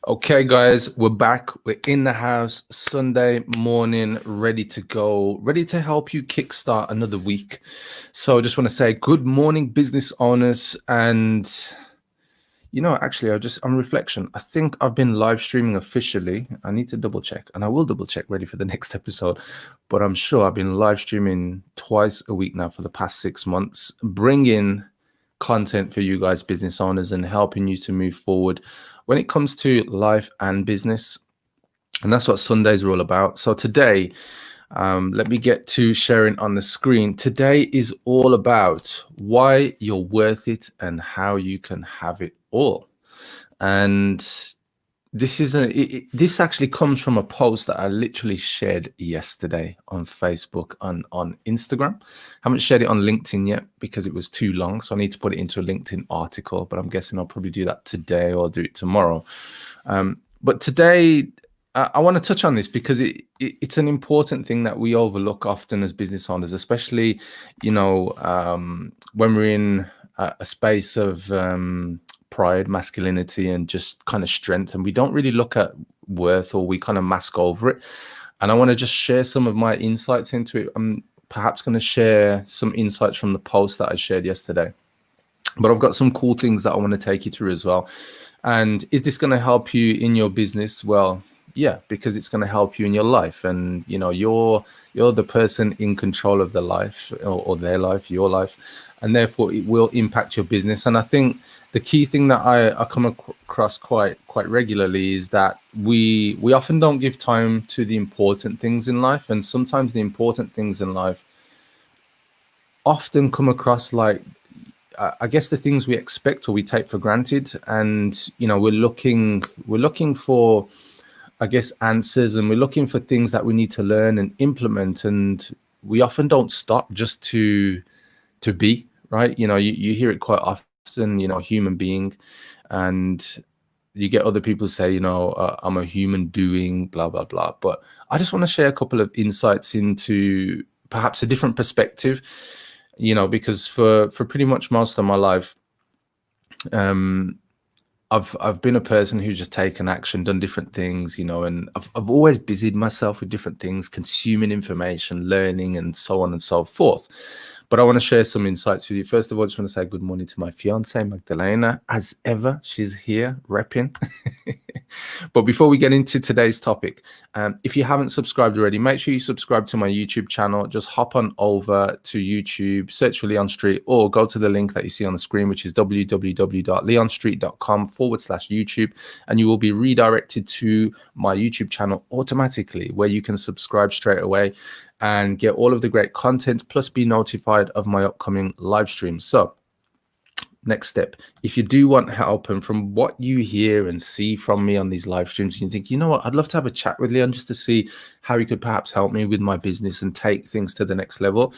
Okay, guys, we're back. We're in the house Sunday morning, ready to go, ready to help you kickstart another week. So I just want to say good morning, business owners. And actually, on reflection, I think I've been live streaming officially. I need to double check, and I will double check ready for the next episode. But I'm sure I've been live streaming twice a week now for the past 6 months, bringing content for you guys, business owners, and helping you to move forward when it comes to life and business. And that's what Sundays are all about. So today, let me get to sharing on the screen. Today is all about why you're worth it and how you can have it all. And this actually comes from a post that I literally shared yesterday on Facebook, on Instagram. Haven't shared it on LinkedIn yet because it was too long, so I need to put it into a LinkedIn article, but I'm guessing I'll probably do that today or do it tomorrow. But today I want to touch on this because it's an important thing that we overlook often as business owners, especially when we're in a space of pride, masculinity, and just kind of strength, and we don't really look at worth, or we kind of mask over it. And I want to just share some of my insights into it. I'm perhaps going to share some insights from the post that I shared yesterday, but I've got some cool things that I want to take you through as well. And is this going to help you in your business? Well, yeah, because it's going to help you in your life. And you're the person in control of the life, or their life, your life, and therefore it will impact your business. And I think the key thing that I come across quite regularly is that we often don't give time to the important things in life, and sometimes the important things in life often come across like, I guess, the things we expect or we take for granted. And we're looking for, I guess, answers, and we're looking for things that we need to learn and implement, and we often don't stop just to be, right? You hear it quite often, human being, and you get other people say, I'm a human doing blah blah blah. But I just want to share a couple of insights into perhaps a different perspective, because for pretty much most of my life, I've been a person who's just taken action, done different things, and I've always busied myself with different things, consuming information, learning, and so on and so forth. But I want to share some insights with you. First of all, I just want to say good morning to my fiance, Magdalena. As ever, she's here repping. But before we get into today's topic, if you haven't subscribed already, make sure you subscribe to my YouTube channel. Just hop on over to YouTube, search for Leon Street, or go to the link that you see on the screen, which is www.leonstreet.com/YouTube, and you will be redirected to my YouTube channel automatically, where you can subscribe straight away and get all of the great content, plus be notified of my upcoming live streams. So next step, if you do want help, and from what you hear and see from me on these live streams, you think, what, I'd love to have a chat with Leon just to see how he could perhaps help me with my business and take things to the next level,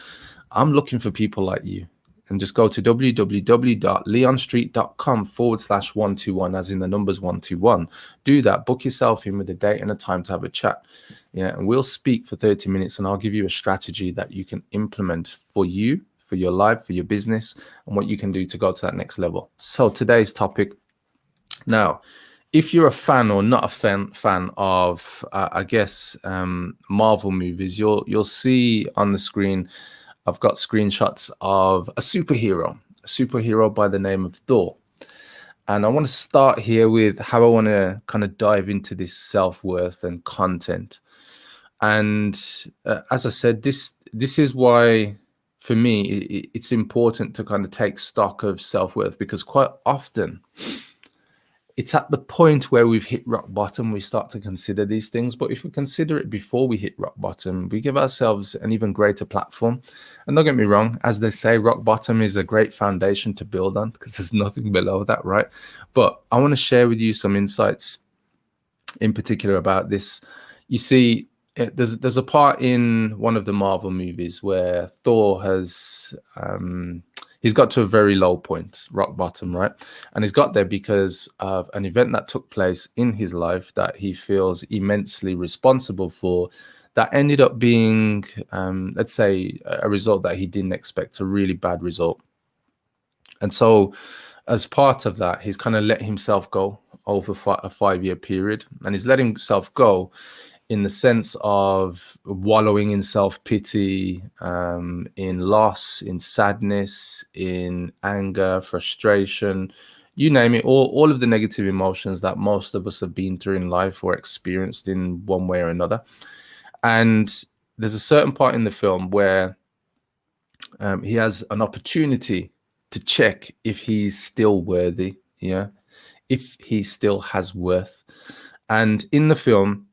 I'm looking for people like you. And just go to www.leonstreet.com/121, as in the numbers 121. Do that, book yourself in with a date and a time to have a chat. Yeah, and we'll speak for 30 minutes, and I'll give you a strategy that you can implement for you, for your life, for your business, and what you can do to go to that next level. So today's topic. Now, if you're a fan or not a fan of, Marvel movies, you'll see on the screen, I've got screenshots of a superhero by the name of Thor. And I want to start here with how I want to kind of dive into this self-worth and content. And as I said, this is why, for me, it's important to kind of take stock of self-worth, because quite often it's at the point where we've hit rock bottom, we start to consider these things. But if we consider it before we hit rock bottom, we give ourselves an even greater platform. And don't get me wrong, as they say, rock bottom is a great foundation to build on, because there's nothing below that, right? But I want to share with you some insights in particular about this. You see, there's a part in one of the Marvel movies where Thor has he's got to a very low point, rock bottom, right? And he's got there because of an event that took place in his life that he feels immensely responsible for, that ended up being, let's say, a result that he didn't expect, a really bad result. And so as part of that, he's kind of let himself go over a 5-year period, and he's letting himself go in the sense of wallowing in self-pity, in loss, in sadness, in anger, frustration, you name it, all of the negative emotions that most of us have been through in life or experienced in one way or another. And there's a certain part in the film where he has an opportunity to check if he's still worthy, if he still has worth. And in the film,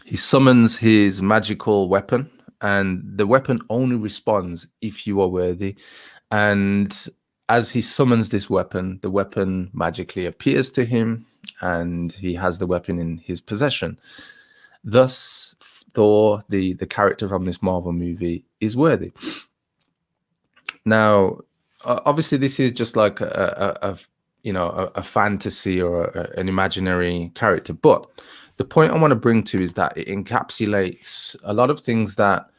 he summons his magical weapon, and the weapon only responds if you are worthy. And as he summons this weapon, the weapon magically appears to him, and he has the weapon in his possession. Thus, Thor, the character from this Marvel movie, is worthy. Now, obviously, this is just like a fantasy or an imaginary character, but the point I want to bring to is that it encapsulates a lot of things that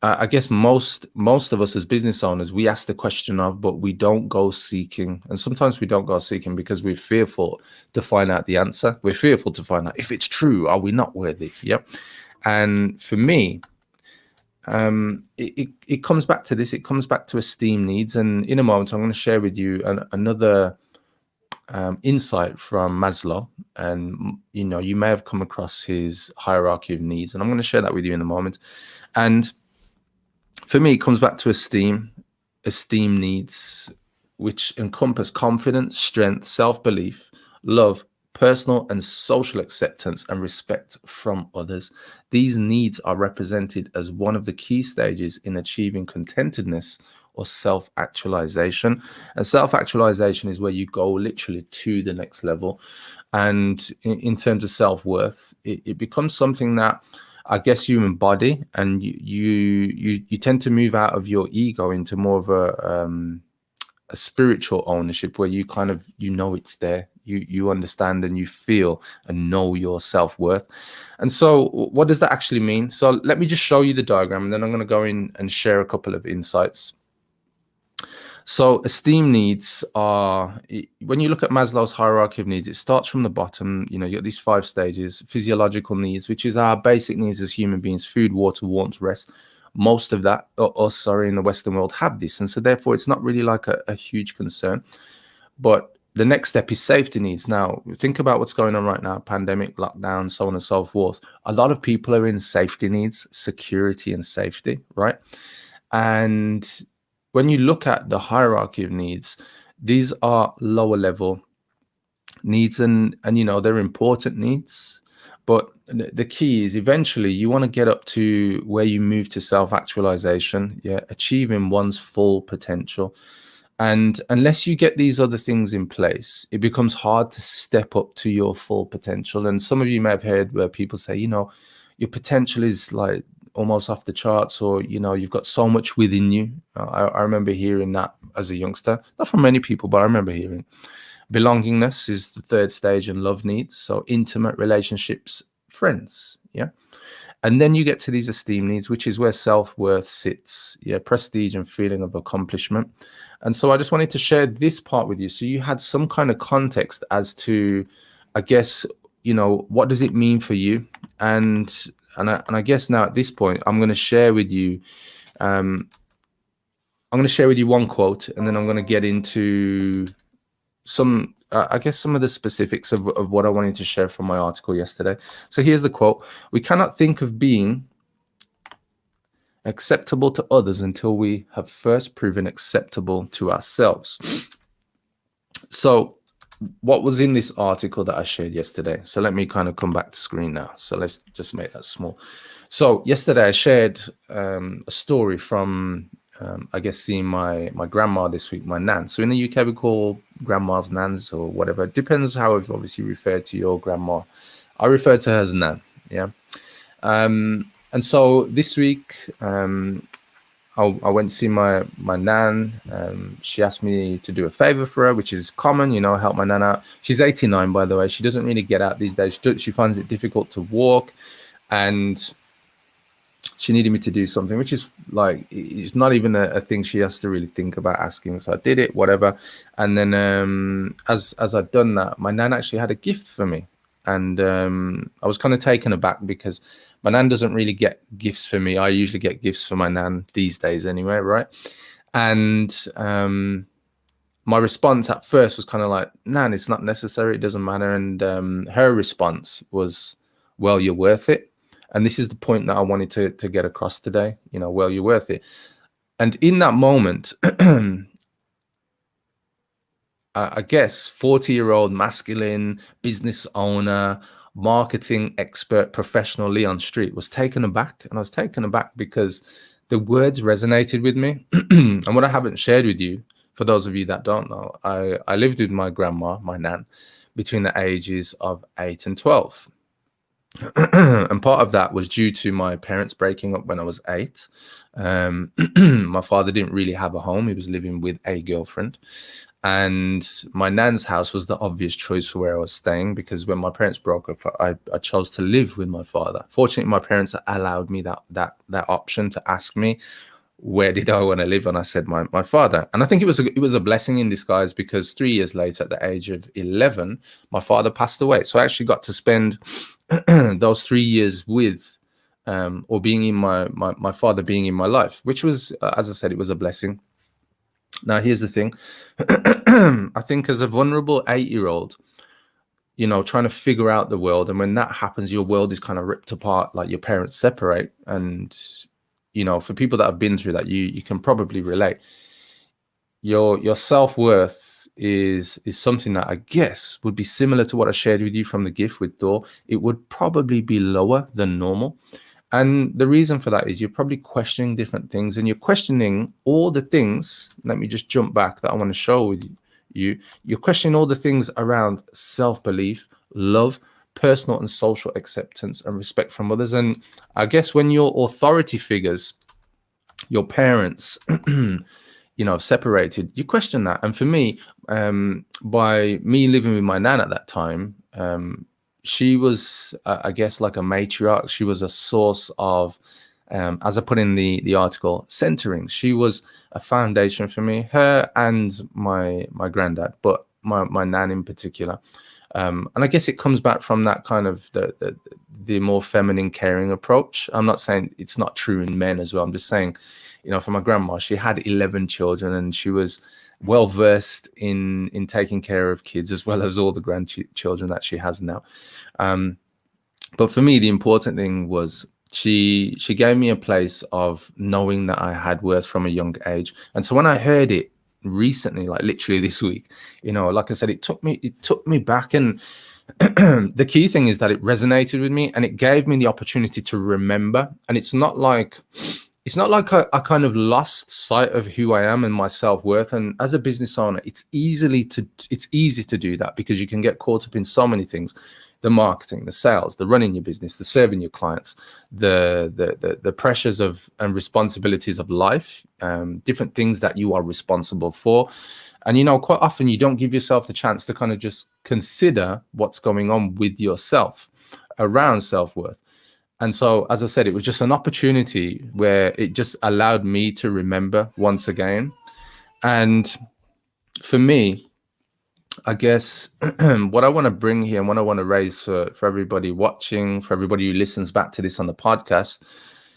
I guess most of us as business owners, we ask the question of, but we don't go seeking. And sometimes we don't go seeking because we're fearful to find out the answer. We're fearful to find out if it's true. Are we not worthy? Yep. And for me, it comes back to this. It comes back to esteem needs. And in a moment, I'm going to share with you another insight from Maslow. And, you may have come across his hierarchy of needs. And I'm going to share that with you in a moment. And for me, it comes back to esteem needs, which encompass confidence, strength, self-belief, love, personal and social acceptance, and respect from others. These needs are represented as one of the key stages in achieving contentedness or self-actualization. And self-actualization is where you go literally to the next level. And in terms of self-worth, it becomes something that I guess you embody, and you tend to move out of your ego into more of a spiritual ownership, where you kind of, it's there, you understand and you feel and know your self-worth. And so what does that actually mean? So let me just show you the diagram, and then I'm going to go in and share a couple of insights. So esteem needs are, when you look at Maslow's hierarchy of needs, it starts from the bottom. You got these 5 stages: physiological needs, which is our basic needs as human beings: food, water, warmth, rest. Most of that, in the Western world have this. And so therefore it's not really like a huge concern. But the next step is safety needs. Now, think about what's going on right now: pandemic, lockdown, so on and so forth. A lot of people are in safety needs, security and safety, right? And when you look at the hierarchy of needs, these are lower level needs, and they're important needs. But the key is eventually you want to get up to where you move to self-actualization, achieving one's full potential. And unless you get these other things in place, it becomes hard to step up to your full potential. And some of you may have heard where people say, your potential is like almost off the charts, or you've got so much within you. I remember hearing that as a youngster, not from many people, but I remember hearing. Belongingness is the 3rd stage, and love needs, so intimate relationships, friends, and then you get to these esteem needs, which is where self-worth sits, prestige and feeling of accomplishment. And so I just wanted to share this part with you, so you had some kind of context as to, I guess, what does it mean for you. And I guess now at this point, I'm going to share with you, one quote, and then I'm going to get into some, some of the specifics of what I wanted to share from my article yesterday. So here's the quote: "We cannot think of being acceptable to others until we have first proven acceptable to ourselves." So what was in this article that I shared yesterday? So let me kind of come back to screen now. So let's just make that small. So yesterday I shared a story from, seeing my grandma this week, my nan. So in the UK, we call grandmas nans or whatever. It depends how you've obviously referred to your grandma. I refer to her as nan, and so this week, I went to see my nan. She asked me to do a favor for her, which is common, help my nan out. She's 89, by the way. She doesn't really get out these days. She finds it difficult to walk. And she needed me to do something, which is like, it's not even a thing she has to really think about asking. So I did it, whatever. And then as I'd done that, my nan actually had a gift for me. And I was kind of taken aback because my nan doesn't really get gifts for me. I usually get gifts for my nan these days anyway, right? And my response at first was kind of like, nan, it's not necessary, it doesn't matter. And her response was, well, you're worth it. And this is the point that I wanted to get across today, well, you're worth it. And in that moment, I guess 40-year-old masculine business owner, marketing expert, professional Leon Street was taken aback. And I was taken aback because the words resonated with me. And what I haven't shared with you, for those of you that don't know, I lived with my grandma, my nan, between the ages of 8 and 12. And part of that was due to my parents breaking up when I was 8. My father didn't really have a home. He was living with a girlfriend. And my nan's house was the obvious choice for where I was staying, because when my parents broke up, I chose to live with my father. Fortunately, my parents allowed me that option to ask me, where did I want to live? And I said my father. And I think it was a blessing in disguise, because 3 years later, at the age of 11, my father passed away. So I actually got to spend those 3 years with or being in my father being in my life, which was, as I said, it was a blessing. Now, here's the thing. I think as a vulnerable 8-year-old, trying to figure out the world, and when that happens, your world is kind of ripped apart, like your parents separate. And for people that have been through that, you can probably relate. Your self-worth is something that I guess would be similar to what I shared with you from the gift with Thor. It would probably be lower than normal. And the reason for that is you're probably questioning different things, and you're questioning all the things. Let me just jump back that I want to show with you. You're questioning all the things around self-belief, love, personal and social acceptance, and respect from others. And I guess when your authority figures, your parents, separated, you question that. And for me, by me living with my nan at that time, she was, I guess, like a matriarch. She was a source of, as I put in the article, centering. She was a foundation for me, her and my granddad, but my nan in particular. And I guess it comes back from that kind of the more feminine, caring approach. I'm not saying it's not true in men as well. I'm just saying, for my grandma, she had 11 children, and she was well versed in taking care of kids, as well as all the grandchildren that she has now. But for me, the important thing was she gave me a place of knowing that I had worth from a young age. And so when I heard it recently, like literally this week, like I said, it took me back. And the key thing is that it resonated with me, and it gave me the opportunity to remember. And it's not like I kind of lost sight of who I am and my self-worth. And as a business owner, it's easy to do that, because you can get caught up in so many things: the marketing, the sales, the running your business, the serving your clients, the pressures of and responsibilities of life, different things that you are responsible for. And quite often you don't give yourself the chance to kind of just consider what's going on with yourself around self-worth. And so, as I said, it was just an opportunity where it just allowed me to remember once again. And for me, I guess what I want to bring here and what I want to raise for everybody watching, for everybody who listens back to this on the podcast,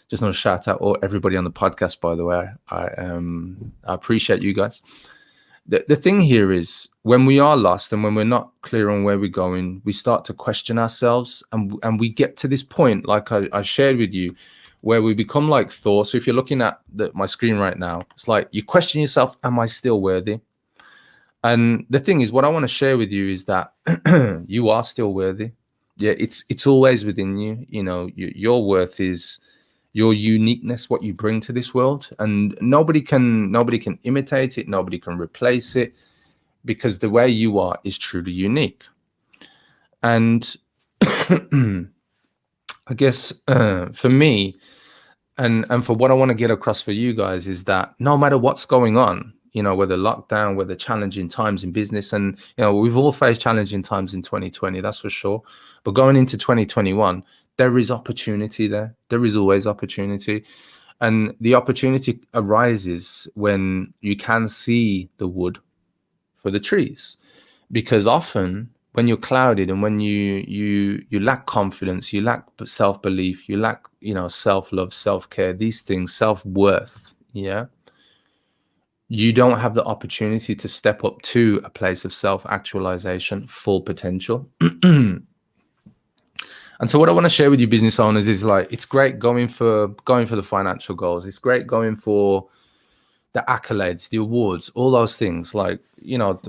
just want to shout out all everybody on the podcast, by the way. I appreciate you guys. The thing here is, when we are lost and when we're not clear on where we're going, we start to question ourselves, and we get to this point, like I shared with you, where we become like Thor. So if you're looking at my screen right now, it's like you question yourself, am I still worthy? And the thing is, what I want to share with you is that you are still worthy. Yeah, it's always within you. Your worth is your uniqueness, what you bring to this world, and nobody can imitate it, nobody can replace it, because the way you are is truly unique. And I guess for me, and for what I want to get across for you guys, is that no matter what's going on, whether lockdown, whether challenging times in business, and we've all faced challenging times in 2020, that's for sure. But going into 2021, there is opportunity there. There is always opportunity. And the opportunity arises when you can see the wood for the trees. Because often when you're clouded and when you lack confidence, you lack self-belief, you lack, self-love, self-care, these things, self-worth, yeah, you don't have the opportunity to step up to a place of self-actualization, full potential. And so what I want to share with you business owners is, like, it's great going for the financial goals. It's great going for the accolades, the awards, all those things, like,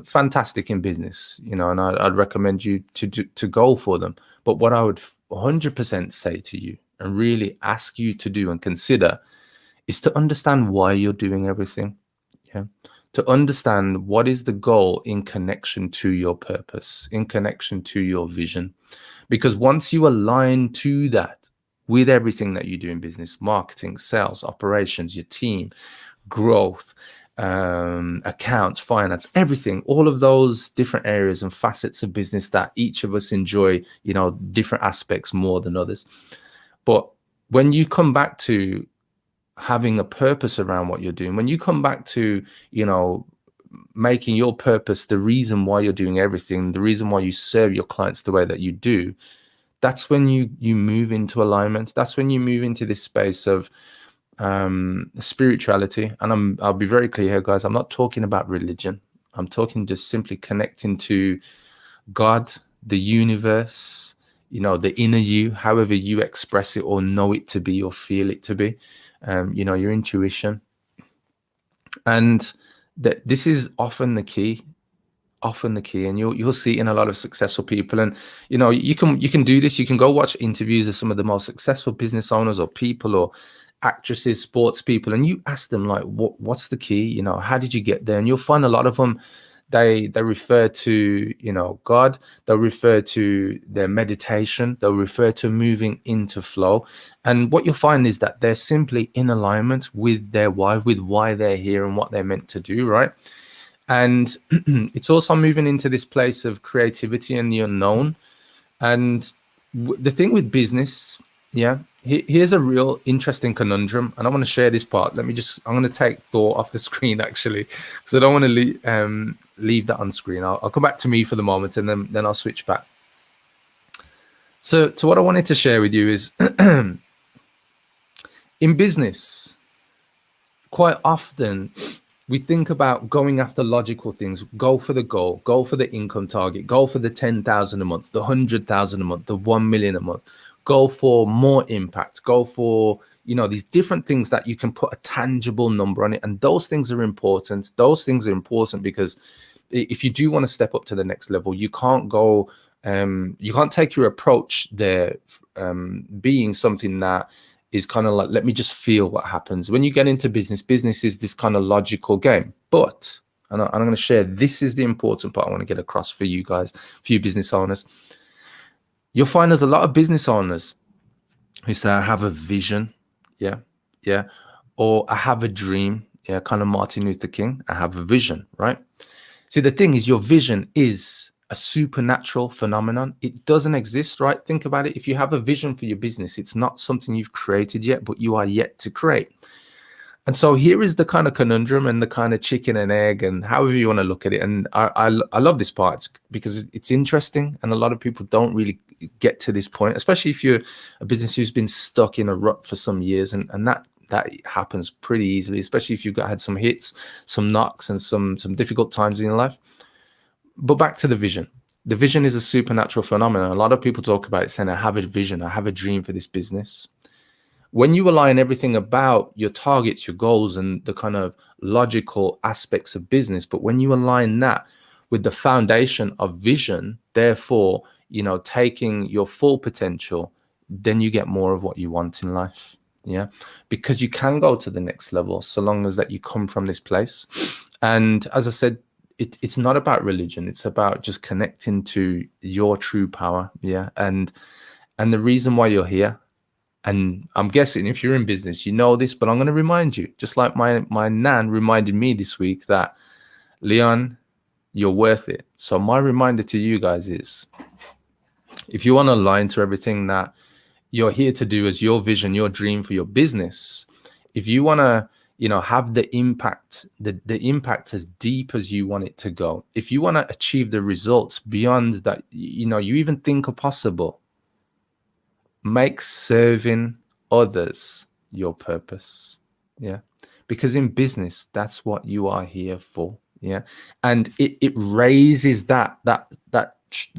fantastic in business, and I'd recommend you to go for them. But what I would 100% say to you and really ask you to do and consider is to understand why you're doing everything. Yeah. To understand what is the goal in connection to your purpose, in connection to your vision. Because once you align to that with everything that you do in business, marketing, sales, operations, your team, growth, accounts, finance, everything, all of those different areas and facets of business that each of us enjoy, different aspects more than others. But when you come back to having a purpose around what you're doing, when you come back to, making your purpose the reason why you're doing everything, the reason why you serve your clients the way that you do, that's when you move into alignment. That's when you move into this space of spirituality. And I'll be very clear here, guys. I'm not talking about religion. I'm talking just simply connecting to God, the universe, the inner you, however you express it or know it to be or feel it to be, your intuition. And this is often the key, and you'll see in a lot of successful people. And you can do this. You can go watch interviews of some of the most successful business owners or people or actresses, sports people, and you ask them, like, what's the key? How did you get there? And you'll find a lot of them, they refer to God, they'll refer to their meditation, they'll refer to moving into flow. And what you'll find is that they're simply in alignment with their why, with why they're here and what they're meant to do, right? And it's also moving into this place of creativity and the unknown. And the thing with business, yeah, here's a real interesting conundrum, and I want to share this part. I'm going to take Thor off the screen, actually, because I don't want to leave that on screen. I'll come back to me for the moment, and then I'll switch back. So what I wanted to share with you is in business, quite often we think about going after logical things. Go for the goal, go for the income target, go for the 10,000 a month, the 100,000 a month, the 1 million a month. Go for more impact, go for, these different things that you can put a tangible number on it. And those things are important. Those things are important because if you do want to step up to the next level, you can't go, you can't take your approach there being something that is kind of like, let me just feel what happens. When you get into business is this kind of logical game. But, and I'm going to share, this is the important part I want to get across for you guys, for you business owners. You'll find there's a lot of business owners who say, I have a vision. Yeah. Or I have a dream. Yeah. Kind of Martin Luther King. I have a vision, right? See, the thing is, your vision is a supernatural phenomenon. It doesn't exist, right? Think about it. If you have a vision for your business, it's not something you've created yet, but you are yet to create. And so here is the kind of conundrum and the kind of chicken and egg, and however you want to look at it. And I love this part because it's interesting, and a lot of people don't really get to this point, especially if you're a business who's been stuck in a rut for some years, and that happens pretty easily, especially if you've had some hits, some knocks, and some difficult times in your life. But back to the vision. The vision is a supernatural phenomenon. A lot of people talk about it saying, I have a vision, I have a dream for this business. When you align everything about your targets, your goals, and the kind of logical aspects of business, but when you align that with the foundation of vision, therefore, taking your full potential, then you get more of what you want in life. Yeah, because you can go to the next level so long as that you come from this place. And as I said, it's not about religion. It's about just connecting to your true power. Yeah, and the reason why you're here. And I'm guessing if you're in business, you know this, but I'm going to remind you, just like my nan reminded me this week, that, Leon, you're worth it. So my reminder to you guys is, if you want to align to everything that, you're here to do as your vision, your dream for your business, if you want to, have the impact, the impact as deep as you want it to go, if you want to achieve the results beyond that, you even think are possible, make serving others your purpose. Yeah. Because in business, that's what you are here for. Yeah. And it raises that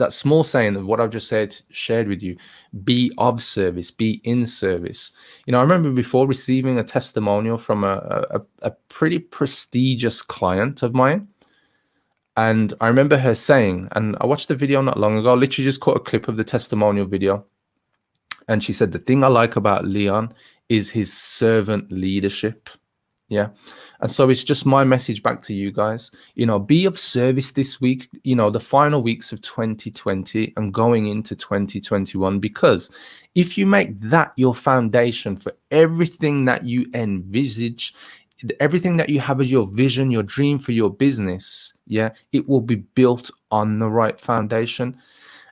small saying of what I've just shared with you: be of service, be in service. I remember before receiving a testimonial from a pretty prestigious client of mine. And I remember her saying, and I watched the video not long ago, literally just caught a clip of the testimonial video. And she said, the thing I like about Leon is his servant leadership. Yeah. And so it's just my message back to you guys, be of service this week, the final weeks of 2020 and going into 2021, because if you make that your foundation for everything that you envisage, everything that you have as your vision, your dream for your business, yeah, it will be built on the right foundation.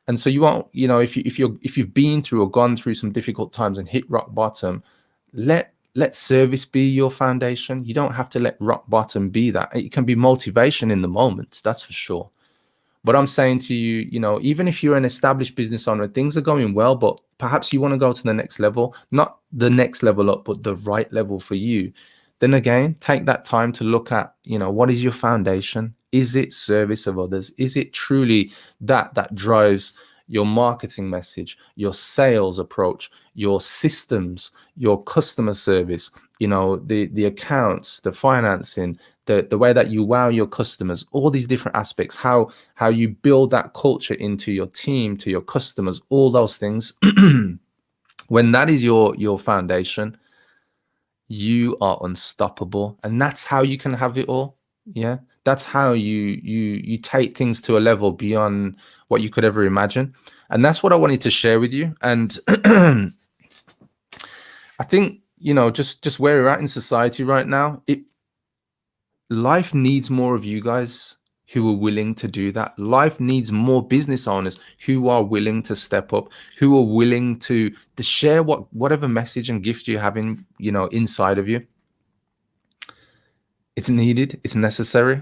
And so you won't, if you've been through or gone through some difficult times and hit rock bottom, let service be your foundation. You don't have to let rock bottom be that. It can be motivation in the moment, that's for sure. But I'm saying to you, even if you're an established business owner, things are going well, but perhaps you want to go to the next level, not the next level up, but the right level for you. Then again, take that time to look at, what is your foundation? Is it service of others? Is it truly that drives your marketing message, your sales approach, your systems, your customer service, the accounts, the financing, the way that you wow your customers, all these different aspects, how you build that culture into your team, to your customers, all those things. When that is your foundation, you are unstoppable. And that's how you can have it all. Yeah. That's how you take things to a level beyond what you could ever imagine. And that's what I wanted to share with you. And I think, just where we're at in society right now, life needs more of you guys who are willing to do that. Life needs more business owners who are willing to step up, who are willing to share whatever message and gift you have inside of you. It's needed, it's necessary,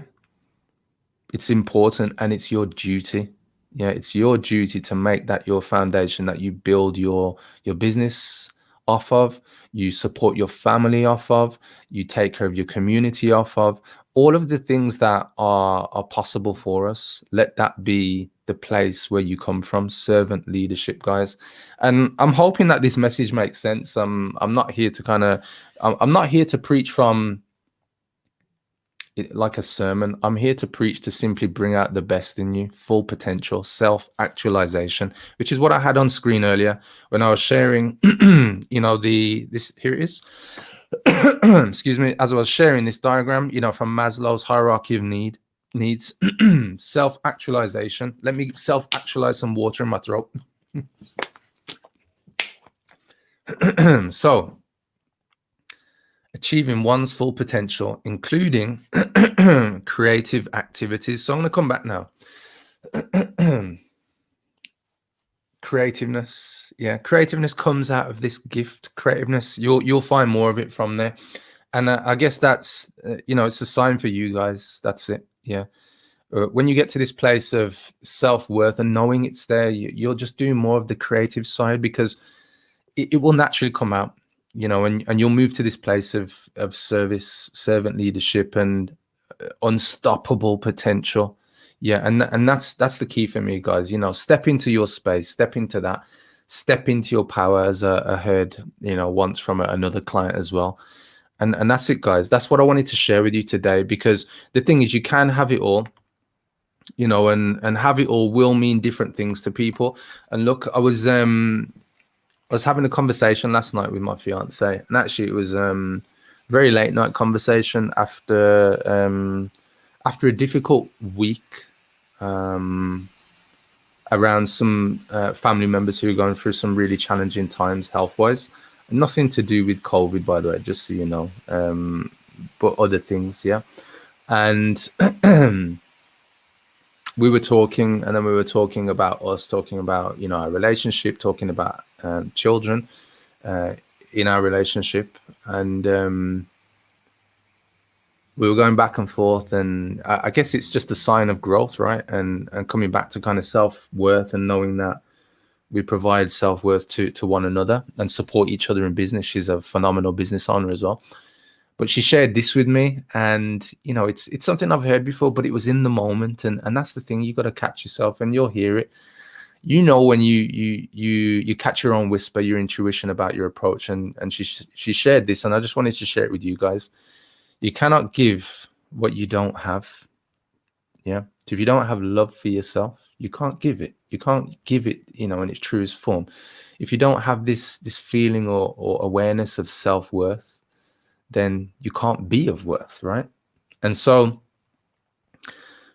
it's important, and it's your duty. Yeah, it's your duty to make that your foundation, that you build your business off of, you support your family off of, you take care of your community off of, all of the things that are possible for us. Let that be the place where you come from. Servant leadership, guys. And I'm hoping that this message makes sense. I'm not here to I'm not here to preach from like a sermon. I'm here to preach to simply bring out the best in you, full potential, self-actualization, which is what I had on screen earlier when I was sharing, this, here it is. Excuse me, as I was sharing this diagram, from Maslow's hierarchy of needs, self-actualization. Let me self-actualize some water in my throat. So, achieving one's full potential, including creative activities. So I'm going to come back now. Creativeness. Yeah, creativeness comes out of this gift. Creativeness, you'll find more of it from there. And I guess that's, it's a sign for you guys. That's it. Yeah. When you get to this place of self-worth and knowing it's there, you'll just do more of the creative side, because it will naturally come out. And you'll move to this place of service, servant leadership, and unstoppable potential. Yeah, and that's the key for me, guys. Step into your space, step into that, step into your power, as I heard, once from another client as well. And that's it, guys. That's what I wanted to share with you today, because the thing is, you can have it all, and have it all will mean different things to people. And look, I was having a conversation last night with my fiance, and actually it was very late night conversation after a difficult week around some family members who are going through some really challenging times health-wise. Nothing to do with COVID, by the way, just so you know, but other things, yeah. And we were talking, and then we were talking about us, talking about our relationship, talking about children in our relationship, and we were going back and forth, and I guess it's just a sign of growth, right? And coming back to kind of self-worth and knowing that we provide self-worth to one another and support each other in business. She's a phenomenal business owner as well. But she shared this with me, and you know, it's something I've heard before, but it was in the moment, and that's the thing. You got to catch yourself, and you'll hear it. You know, when you catch your own whisper, your intuition about your approach, and she shared this, and I just wanted to share it with you guys. You cannot give what you don't have. Yeah. If you don't have love for yourself, you can't give it. You can't give it, you know, in its truest form. If you don't have this feeling or awareness of self-worth, then you can't be of worth, right? And so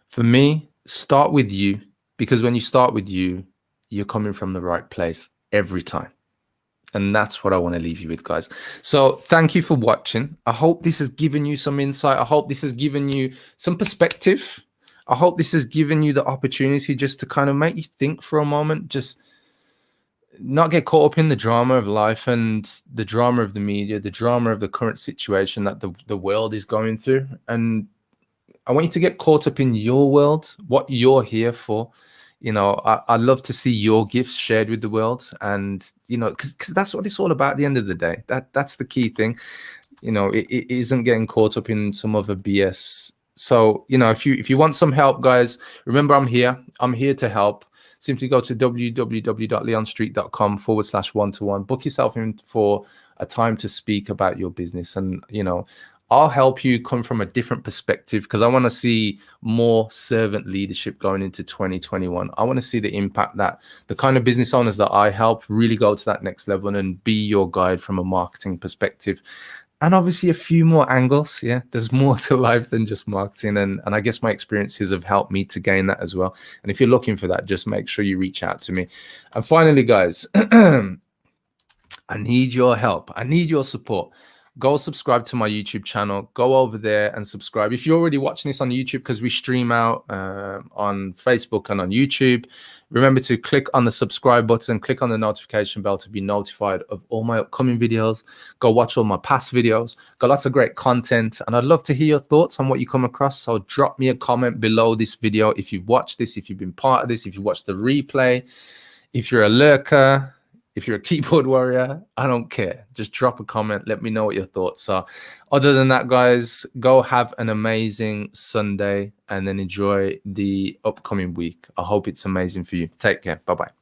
for me, start with you, because when you start with you, you're coming from the right place every time. And that's what I want to leave you with, guys. So thank you for watching. I hope this has given you some insight. I hope this has given you some perspective. I hope this has given you the opportunity just to kind of make you think for a moment, just not get caught up in the drama of life and the drama of the media, the drama of the current situation that the world is going through. And I want you to get caught up in your world, what you're here for. You know, I'd love to see your gifts shared with the world. And, you know, because that's what it's all about at the end of the day. That's the key thing. You know, it isn't getting caught up in some other BS. So, you know, if you want some help, guys, remember I'm here. I'm here to help. Simply go to www.leonstreet.com/one-to-one. Book yourself in for a time to speak about your business. And, you know, I'll help you come from a different perspective, because I want to see more servant leadership going into 2021. I want to see the impact that the kind of business owners that I help really go to that next level and be your guide from a marketing perspective. And obviously a few more angles. Yeah, there's more to life than just marketing. And I guess my experiences have helped me to gain that as well. And if you're looking for that, just make sure you reach out to me. And finally, guys, I need your help. I need your support. Go subscribe to my YouTube channel. Go over there and subscribe. If you're already watching this on YouTube, because we stream out on Facebook and on YouTube, remember to click on the subscribe button, click on the notification bell to be notified of all my upcoming videos. Go watch all my past videos. Got lots of great content, and I'd love to hear your thoughts on what you come across. So drop me a comment below this video if you've watched this, if you've been part of this, if you watched the replay, if you're a lurker, if you're a keyboard warrior, I don't care. Just drop a comment. Let me know what your thoughts are. Other than that, guys, go have an amazing Sunday and then enjoy the upcoming week. I hope it's amazing for you. Take care. Bye-bye.